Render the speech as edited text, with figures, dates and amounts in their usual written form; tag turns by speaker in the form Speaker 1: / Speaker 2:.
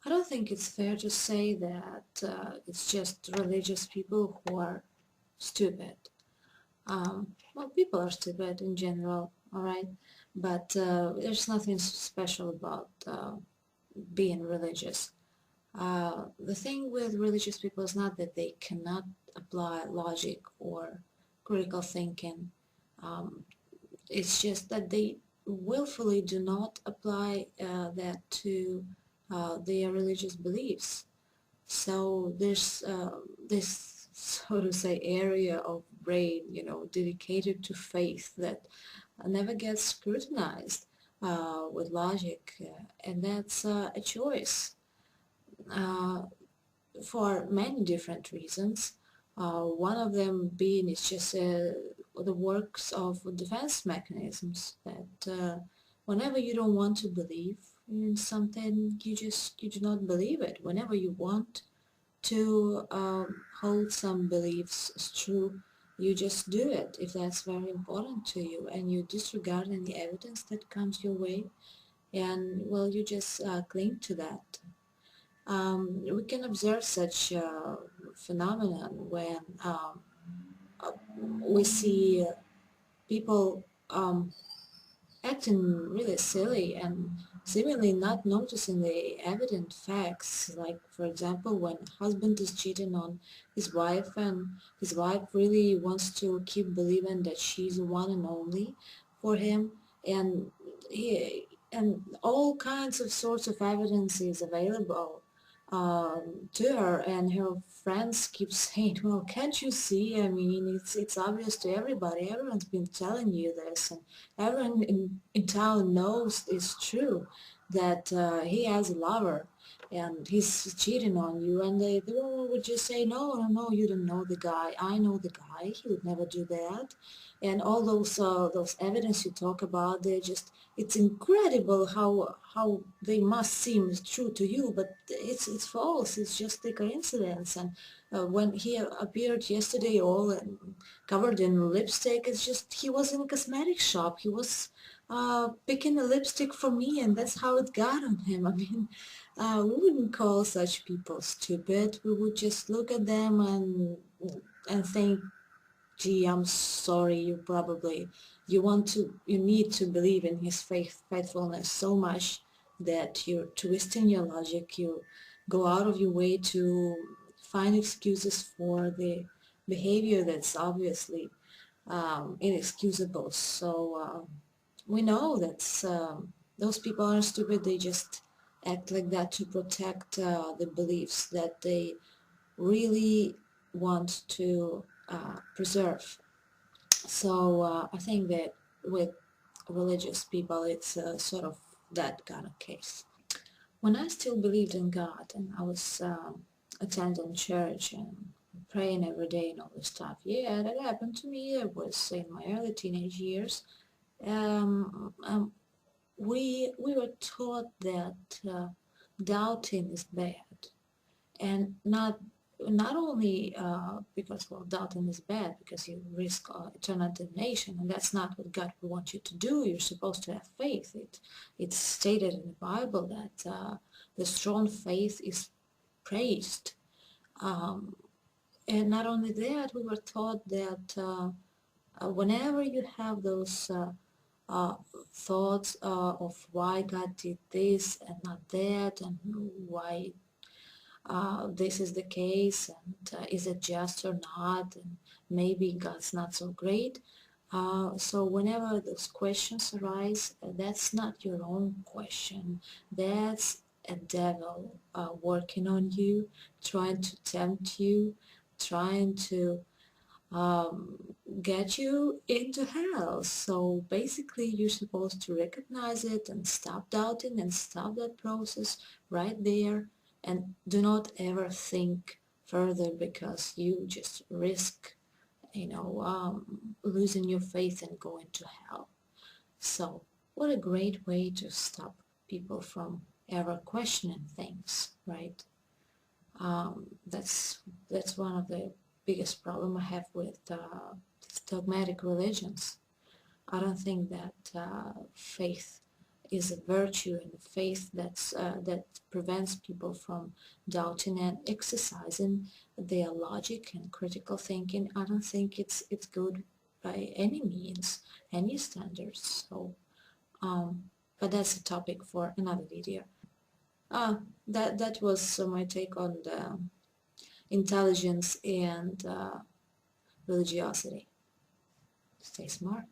Speaker 1: I don't think it's fair to say that it's just religious people who are stupid. Well, people are stupid in general, all right? But there's nothing special about being religious. The thing with religious people is not that they cannot apply logic or critical thinking. Um, it's just that they willfully do not apply that to their religious beliefs. So there's this, so to say, area of brain, dedicated to faith that never gets scrutinized with logic, and that's a choice uh, for many different reasons. One of them being it's just the works of defense mechanisms that whenever you don't want to believe in something, you do not believe it. Whenever you want to hold some beliefs as true, you just do it if that's very important to you, and you disregard any evidence that comes your way, and well, you just cling to that. We can observe such phenomenon when uh, we see people acting really silly and seemingly not noticing the evident facts. Like, for example, when husband is cheating on his wife and his wife really wants to keep believing that she's the one and only for him, and and all kinds of sorts of evidence is available to her, and her friends keep saying, well, can't you see, I mean, it's obvious to everybody, everyone's been telling you this, and everyone in town knows it's true that he has a lover and he's cheating on you, and the woman would just say, no, no, no, you don't know the guy, I know the guy, he would never do that. And all those evidence you talk about, they're just, it's incredible how they must seem true to you, but it's false, it's just a coincidence. And when he appeared yesterday all covered in lipstick, it's just he was in a cosmetic shop, he was picking a lipstick for me, and that's how it got on him. I mean, we wouldn't call such people stupid, we would just look at them and think, gee, I'm sorry, you need to believe in his faithfulness so much that you're twisting your logic, you go out of your way to find excuses for the behavior that's obviously inexcusable. So we know that those people are stupid, they just act like that to protect the beliefs that they really want to preserve. So I think that with religious people, it's sort of that kind of case. When I still believed in God and I was attending church and praying every day and all this stuff, yeah, that happened to me. I was in my early teenage years. Um, um, we were taught that doubting is bad, and not only because, well, doubting is bad because you risk eternal damnation, and that's not what God would want you to do. You're supposed to have faith. It's stated in the Bible that the strong faith is praised. Um, and not only that, we were taught that whenever you have those uh, thoughts of why God did this and not that, and why this is the case, and is it just or not, and maybe God's not so great. So whenever those questions arise, that's not your own question, that's a devil working on you, trying to tempt you, trying to um, get you into hell. So basically you're supposed to recognize it and stop doubting and stop that process right there, and do not ever think further because you just risk, losing your faith and going to hell. So what a great way to stop people from ever questioning things, right? That's one of the biggest problem I have with dogmatic religions. I don't think that faith is a virtue and a faith that prevents people from doubting and exercising their logic and critical thinking. I don't think it's good by any means, any standards. So, but that's a topic for another video. That was my take on the intelligence and religiosity. Stay smart.